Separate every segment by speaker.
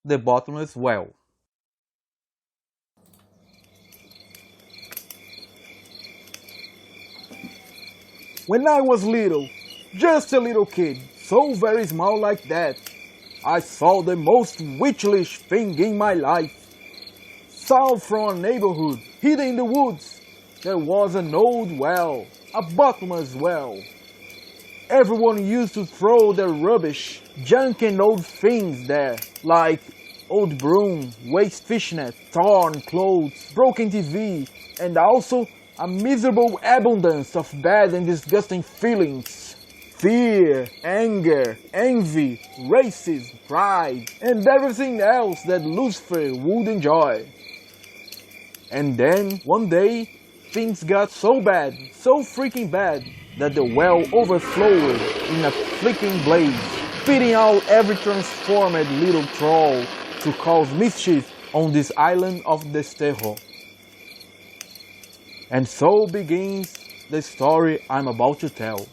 Speaker 1: the bottomless well. When I was little, just a little kid, so very small like that, I saw the most witchlish thing in my life. Saw from a neighborhood, hidden in the woods, there was an old well, a bottomless well. Everyone used to throw their rubbish, junk and old things there, like old broom, waste fishnet, torn clothes, broken TV, and also a miserable abundance of bad and disgusting feelings. Fear, anger, envy, racism, pride, and everything else that Lucifer would enjoy. And then, one day, things got so bad, so freaking bad, that the well overflowed in a flickering blaze, spitting out every transformed little troll to cause mischief on this island of Desterro. And so begins the story I'm about to tell.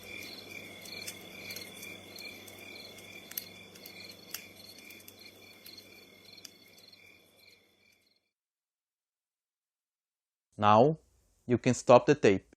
Speaker 1: Now, you can stop the tape.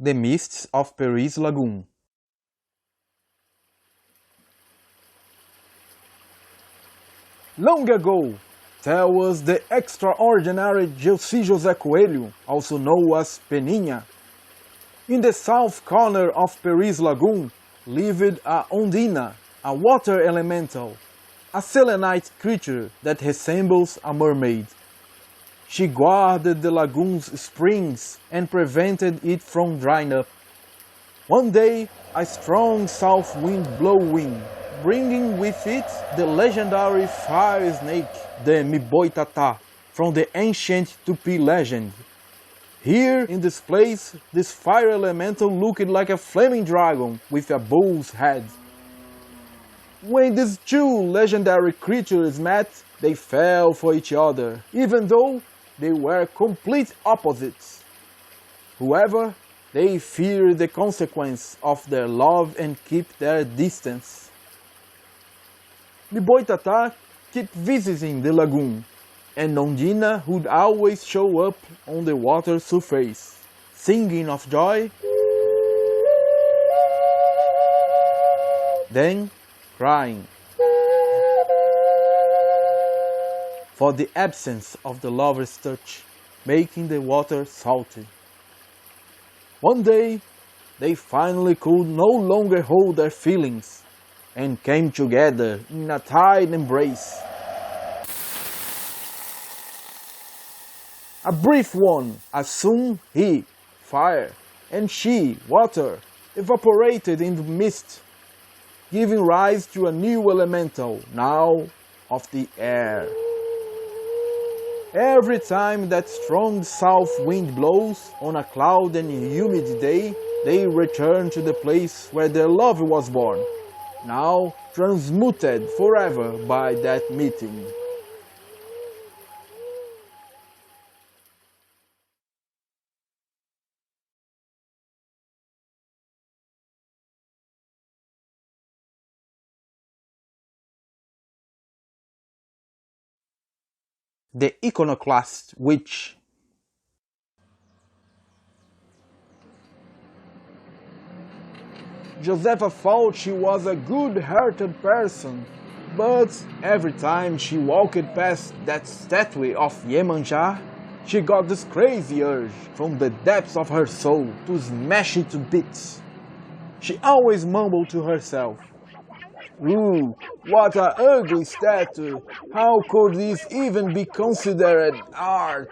Speaker 1: The Mists of Paris Lagoon. Long ago, there was the extraordinary José Coelho, also known as Peninha. In the south corner of Paris Lagoon lived a Ondina, a water elemental, a selenite creature that resembles a mermaid. She guarded the lagoon's springs and prevented it from drying up. One day, a strong south wind blew in, bringing with it the legendary fire snake, the Miboitata, from the ancient Tupi legend. Here, in this place, this fire elemental looked like a flaming dragon with a bull's head. When these two legendary creatures met, they fell for each other, even though they were complete opposites. However, they feared the consequence of their love and kept their distance. Miboitata kept visiting the lagoon, and Ondina would always show up on the water surface, singing of joy, then crying, for the absence of the lover's touch, making the water salty. One day, they finally could no longer hold their feelings, and came together in a tight embrace. A brief one, as soon he, fire, and she, water, evaporated in the mist, giving rise to a new elemental, now of the air. Every time that strong south wind blows on a cloud and humid day, they return to the place where their love was born, now transmuted forever by that meeting. The Iconoclast Witch. Josefa thought she was a good-hearted person, but every time she walked past that statue of Iemanjá, she got this crazy urge from the depths of her soul to smash it to bits. She always mumbled to herself, "Ooh, what an ugly statue! How could this even be considered art?"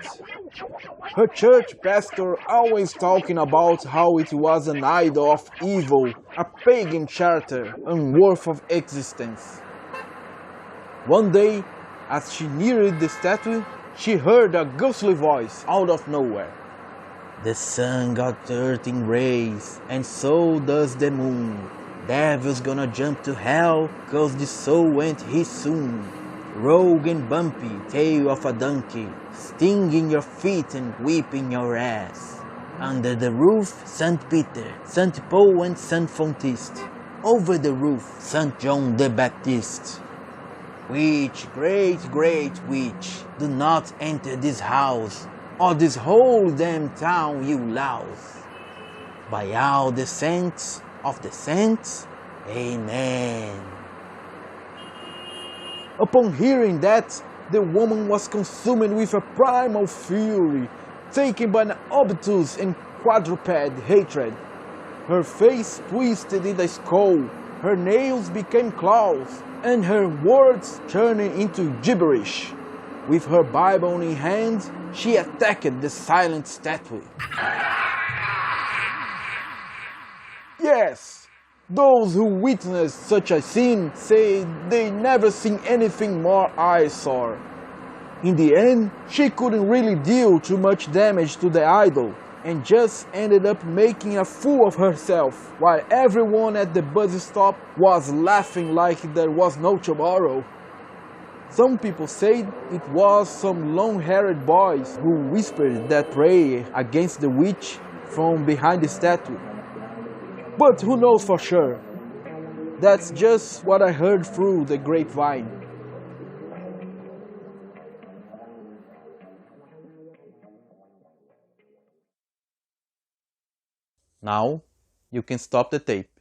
Speaker 1: Her church pastor always talking about how it was an idol of evil, a pagan charter, unworthy of existence. One day, as she neared the statue, she heard a ghostly voice out of nowhere. "The sun got 13 rays, and so does the moon. Devil's gonna jump to hell, 'cause the soul went his soon. Rogue and bumpy, tail of a donkey, stinging your feet and whipping your ass. Under the roof, St. Peter, St. Paul and St. Fontiste. Over the roof, St. John the Baptist. Witch, great, great witch, do not enter this house, or this whole damn town you louse. By all the saints of the saints, amen." Upon hearing that, the woman was consumed with a primal fury, taken by an obtuse and quadruped hatred. Her face twisted in a skull, her nails became claws, and her words turned into gibberish. With her Bible in hand, she attacked the silent statue. Yes, those who witness such a scene say they never seen anything more eyesore. In the end, she couldn't really deal too much damage to the idol, and just ended up making a fool of herself, while everyone at the bus stop was laughing like there was no tomorrow. Some people said it was some long-haired boys who whispered that prayer against the witch from behind the statue. But who knows for sure? That's just what I heard through the grapevine.
Speaker 2: Now you can stop the tape.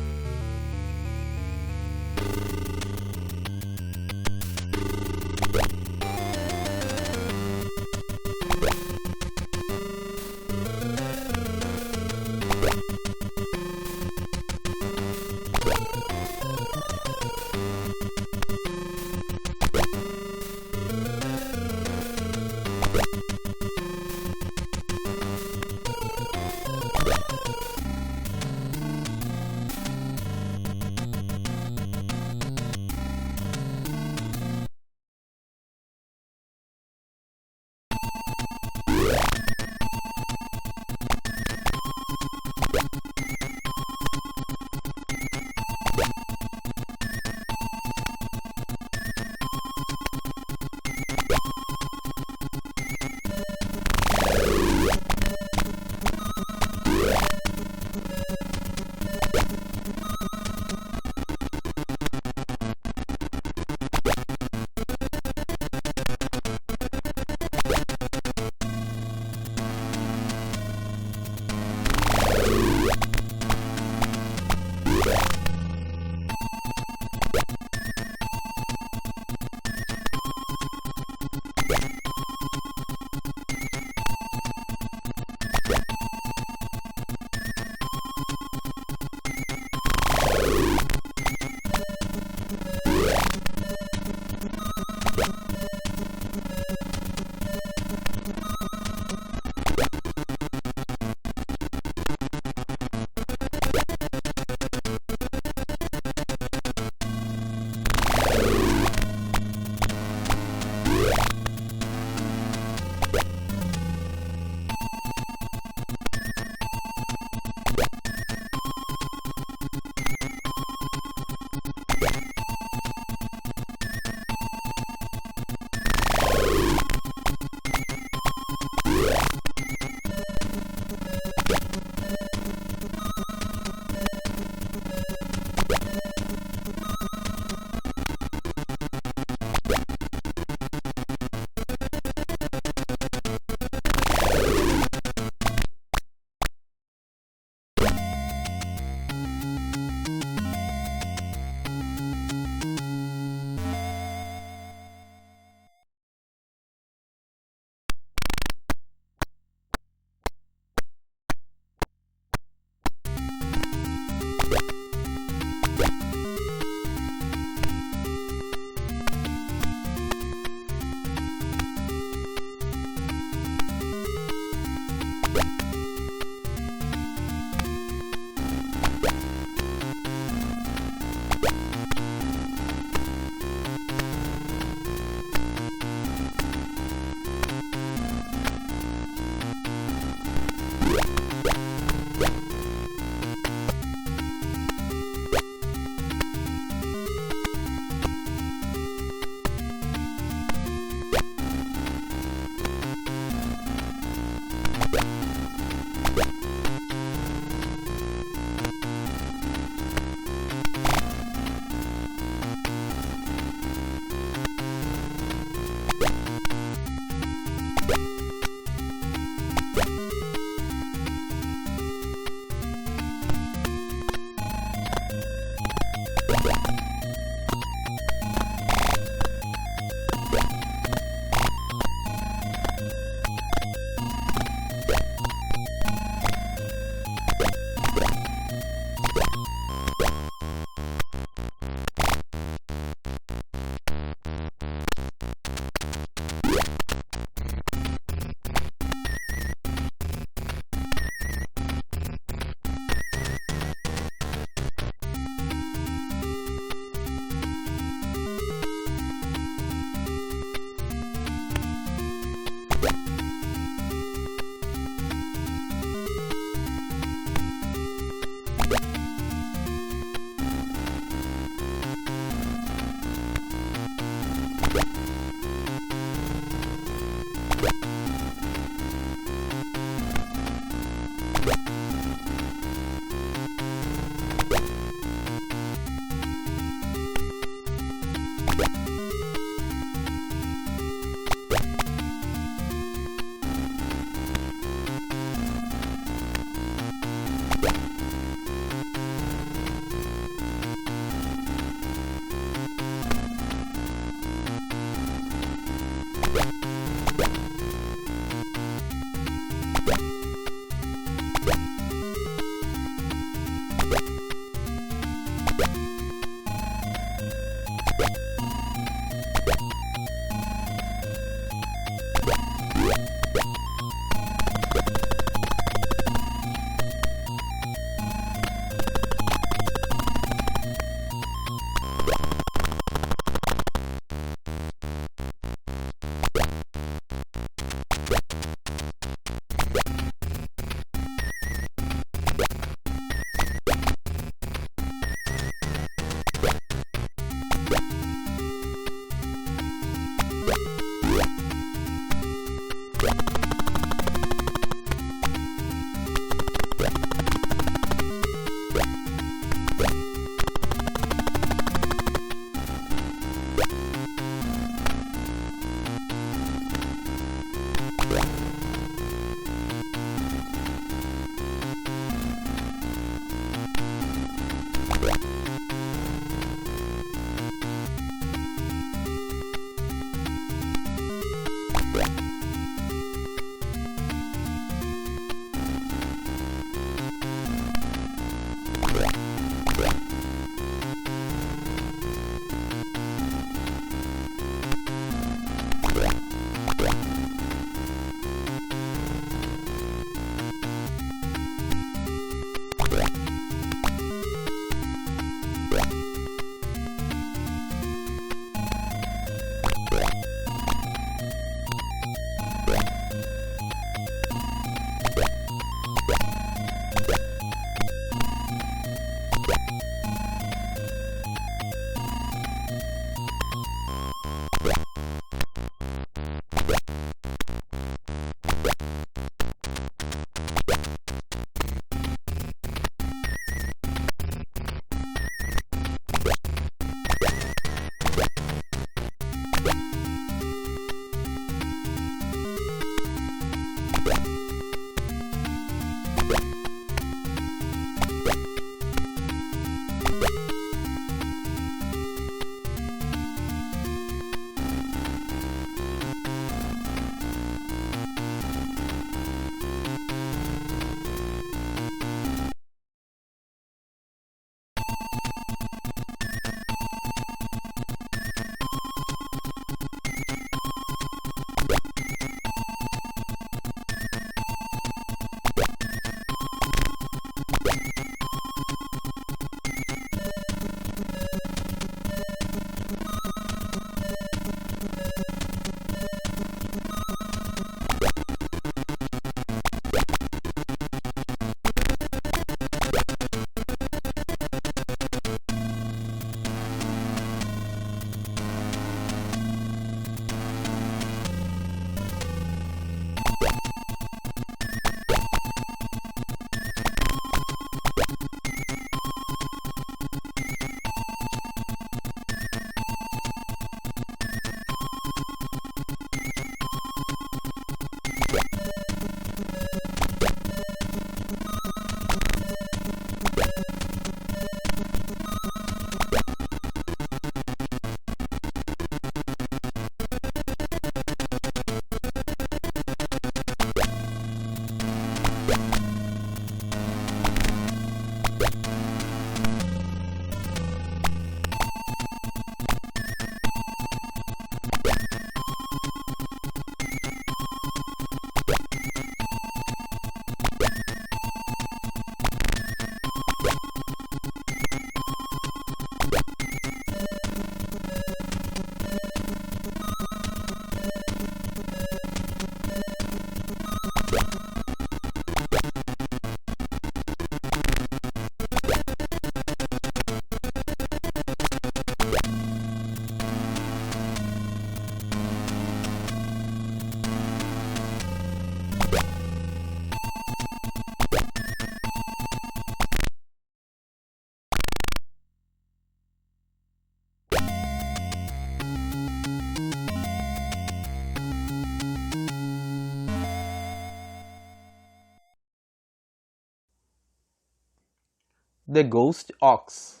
Speaker 2: The Ghost Ox.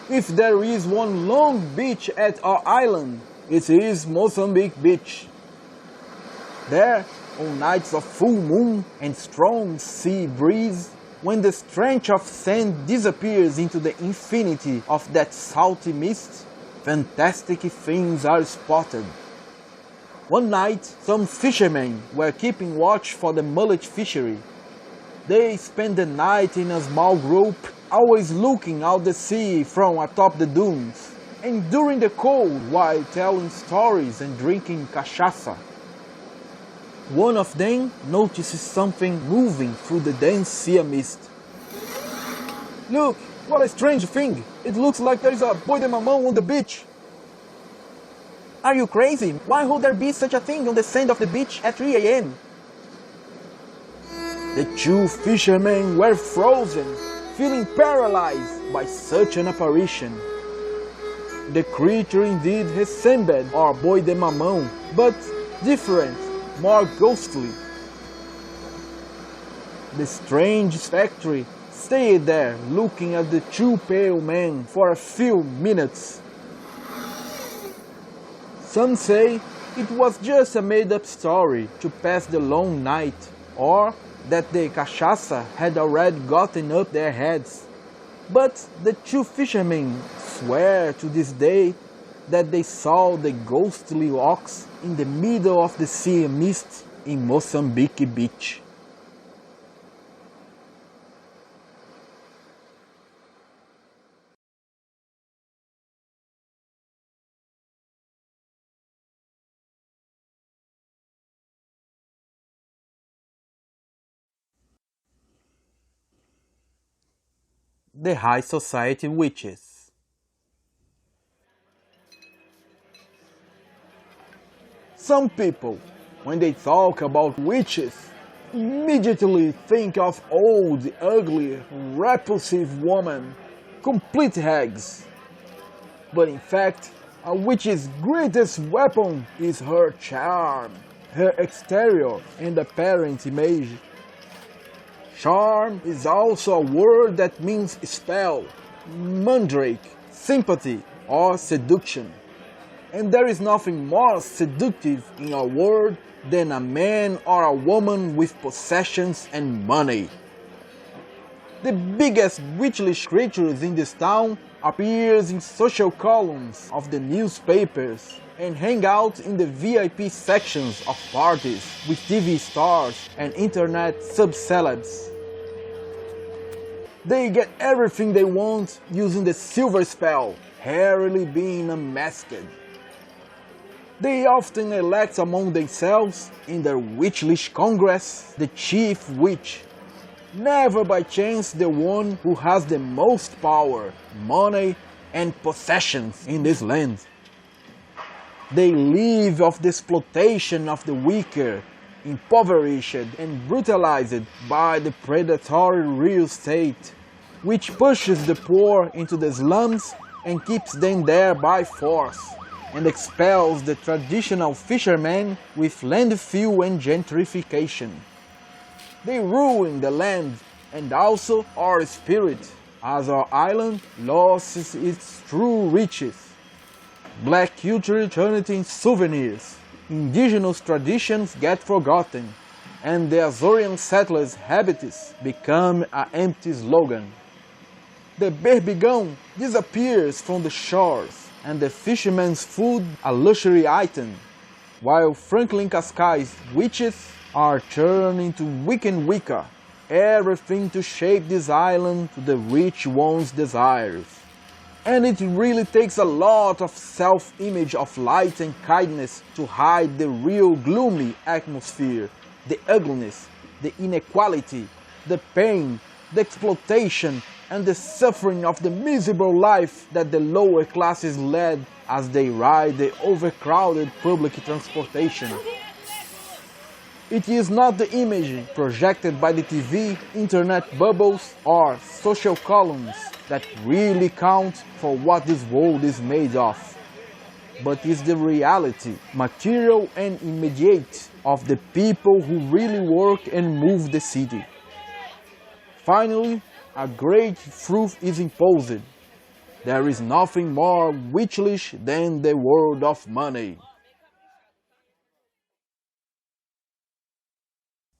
Speaker 1: If there is one long beach at our island, it is Mozambique Beach. There, on nights of full moon and strong sea breeze, when the stretch of sand disappears into the infinity of that salty mist, fantastic things are spotted. One night, some fishermen were keeping watch for the mullet fishery. They spent the night in a small group, always looking out the sea from atop the dunes, enduring the cold while telling stories and drinking cachaça. One of them notices something moving through the dense sea mist. Look, what a strange thing! It looks like there is a boy de mamão on the beach.
Speaker 2: Are you crazy? Why would there be such a thing on the sand of the beach at 3 a.m.?
Speaker 1: The two fishermen were frozen, feeling paralyzed by such an apparition. The creature indeed resembled our boy de mamão, but different, more ghostly. The strange spectre stayed there looking at the two pale men for a few minutes. Some say it was just a made-up story to pass the long night, or that the cachaça had already gotten up their heads. But the two fishermen swear to this day that they saw the ghostly ox in the middle of the sea mist in Mozambique beach.
Speaker 2: The high society witches.
Speaker 1: Some people, when they talk about witches, immediately think of old, ugly, repulsive women, complete hags. But in fact, a witch's greatest weapon is her charm, her exterior and apparent image. Charm is also a word that means spell, mandrake, sympathy, or seduction. And there is nothing more seductive in a world than a man or a woman with possessions and money. The biggest witchlish creatures in this town appears in social columns of the newspapers and hang out in the VIP sections of parties with TV stars and internet sub-celebs. They get everything they want using the silver spell, rarely being unmasked. They often elect among themselves, in their witchlish congress, the chief witch. Never by chance the one who has the most power, money, and possessions in this land. They live off the exploitation of the weaker, impoverished and brutalized by the predatory real estate, which pushes the poor into the slums and keeps them there by force, and expels the traditional fishermen with landfill and gentrification. They ruin the land and also our spirit, as our island loses its true riches. Black culture turned into souvenirs, indigenous traditions get forgotten, and the Azorian settlers' habits become an empty slogan. The berbigão disappears from the shores, and the fisherman's food a luxury item, while Franklin Cascai's witches are turned into Wiccan Wicca, everything to shape this island to the rich one's desires. And it really takes a lot of self-image of light and kindness to hide the real gloomy atmosphere, the ugliness, the inequality, the pain, the exploitation, and the suffering of the miserable life that the lower classes led as they ride the overcrowded public transportation. It is not the image projected by the TV, internet bubbles, or social columns that really count for what this world is made of, but is the reality, material and immediate, of the people who really work and move the city. Finally, a great truth is imposed. There is nothing more witchlish than the world of money.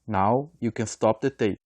Speaker 2: Now you can stop the tape.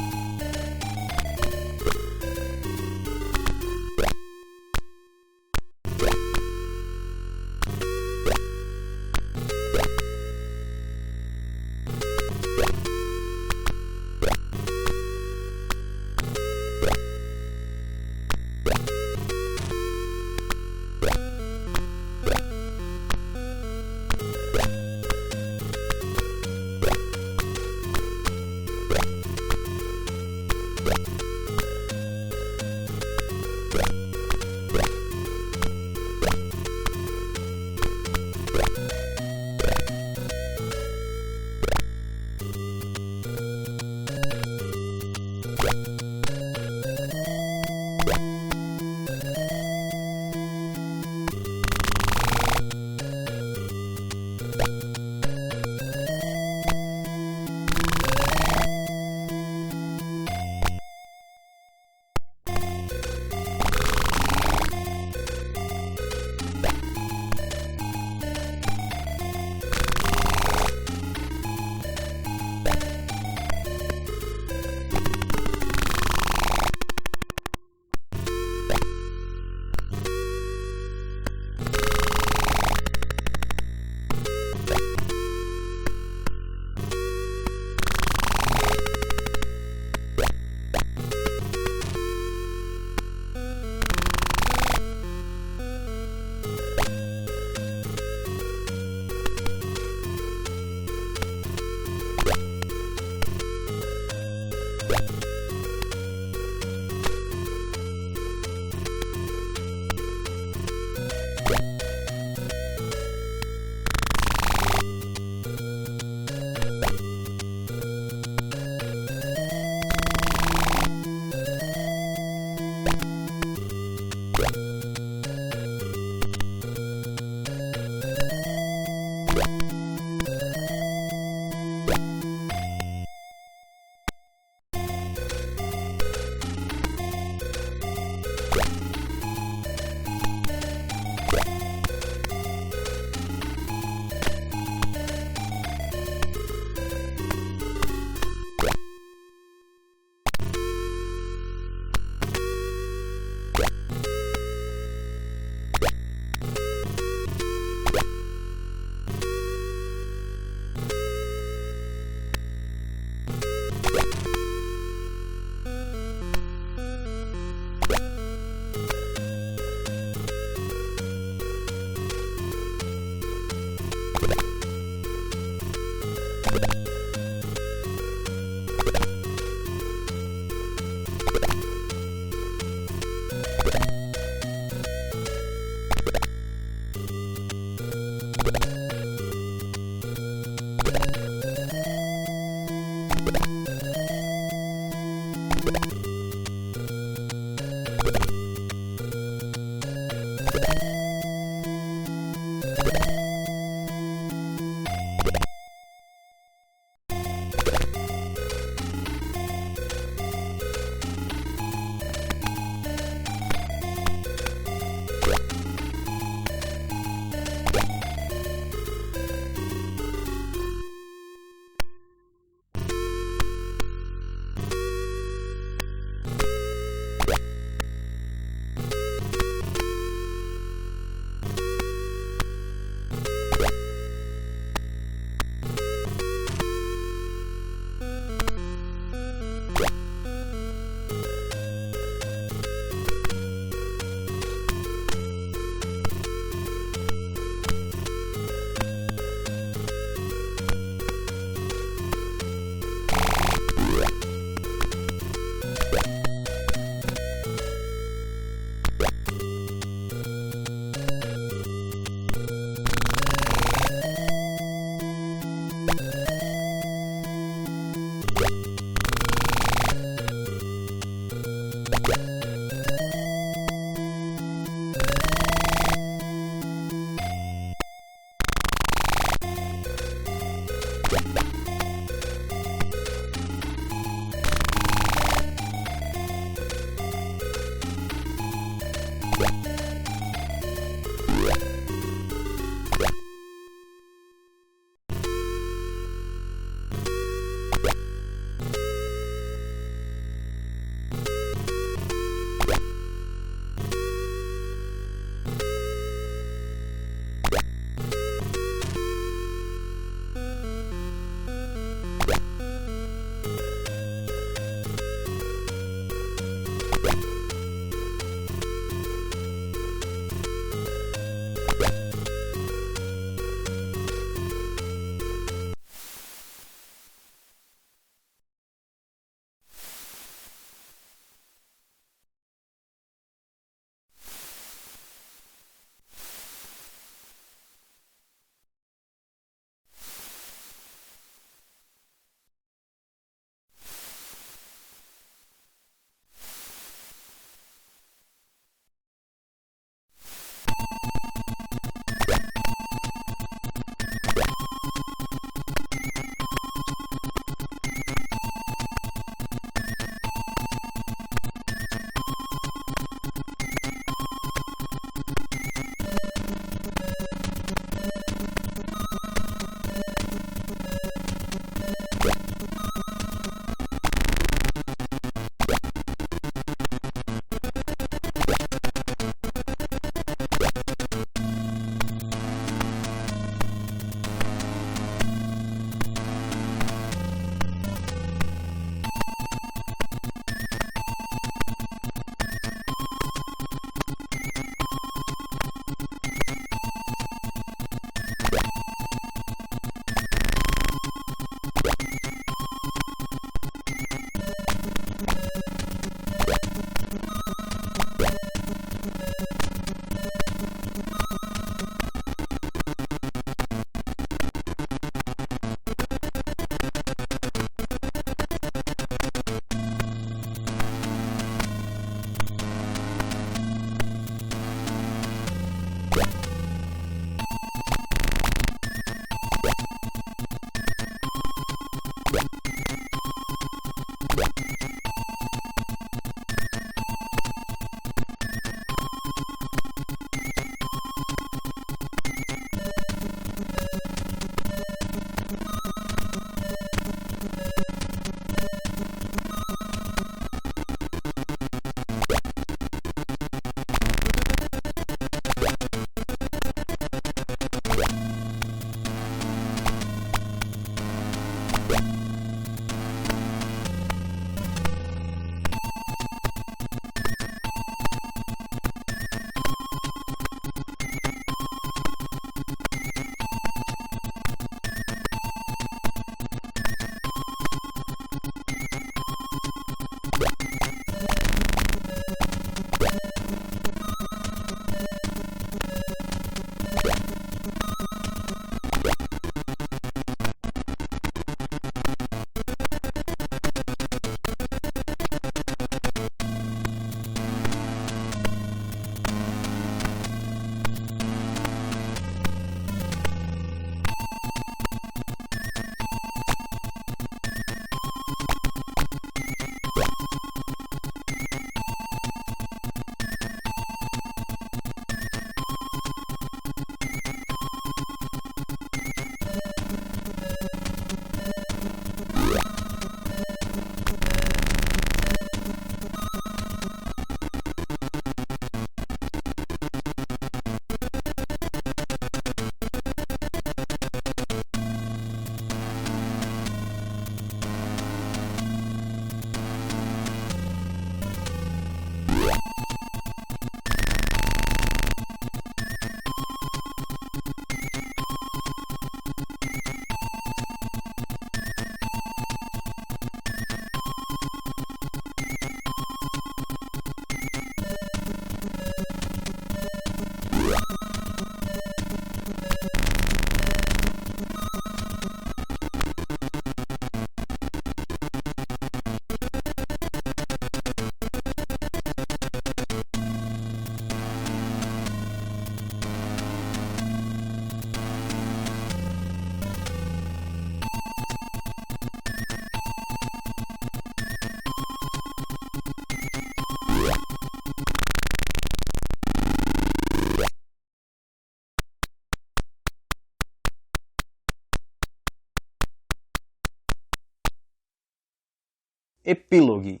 Speaker 2: Epilogue.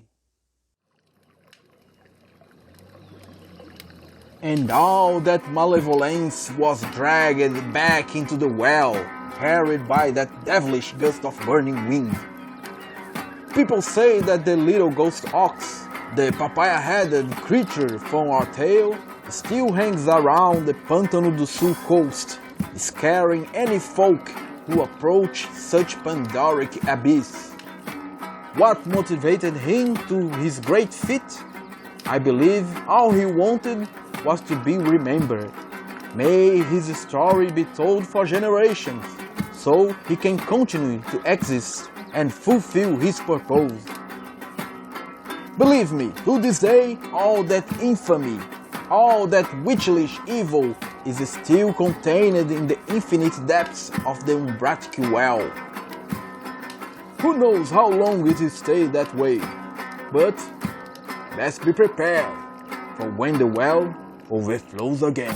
Speaker 1: And all that malevolence was dragged back into the well, carried by that devilish gust of burning wind. People say that the little ghost ox, the papaya-headed creature from our tale, still hangs around the Pântano do Sul coast, scaring any folk who approach such Pandoric abyss. What motivated him to his great feat? I believe all he wanted was to be remembered. May his story be told for generations, so he can continue to exist and fulfill his purpose. Believe me, to this day, all that infamy, all that witchlish evil is still contained in the infinite depths of the Umbratic well. Who knows how long it will stay that way, but best be prepared for when the well overflows again.